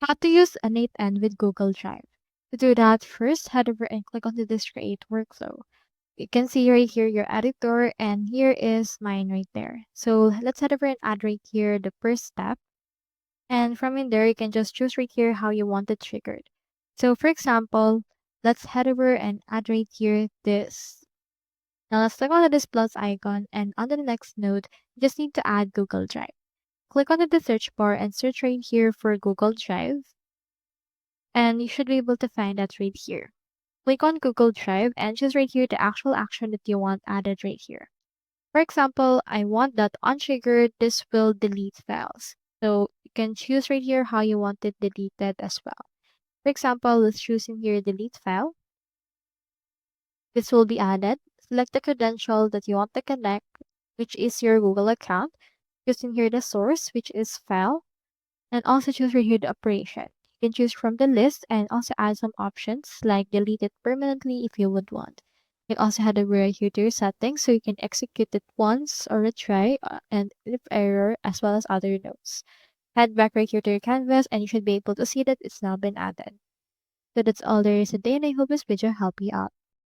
How to use n8n with Google Drive. To do that, first head over and click onto this create workflow. You can see right here your editor and here is mine right there. So let's head over and add right here the first step. And from in there, you can just choose right here how you want it triggered. So for example, let's head over and add right here this. Now let's click on this plus icon and under the next node, you just need to add Google Drive. Click on the search bar and search right here for Google Drive. And you should be able to find that right here. Click on Google Drive and choose right here the actual action that you want added right here. For example, I want that untriggered, this will delete files. So you can choose right here how you want it deleted as well. For example, let's choose in here delete file. This will be added. Select the credential that you want to connect, which is your Google account. Choose in here the source, which is file, and also choose right here the operation. You can choose from the list and also add some options like delete it permanently if you would want. You can also head over right here to your settings so you can execute it once or a try and if error as well as other notes. Head back right here to your canvas and you should be able to see that it's now been added. So that's all there is today and I hope this video helped you out.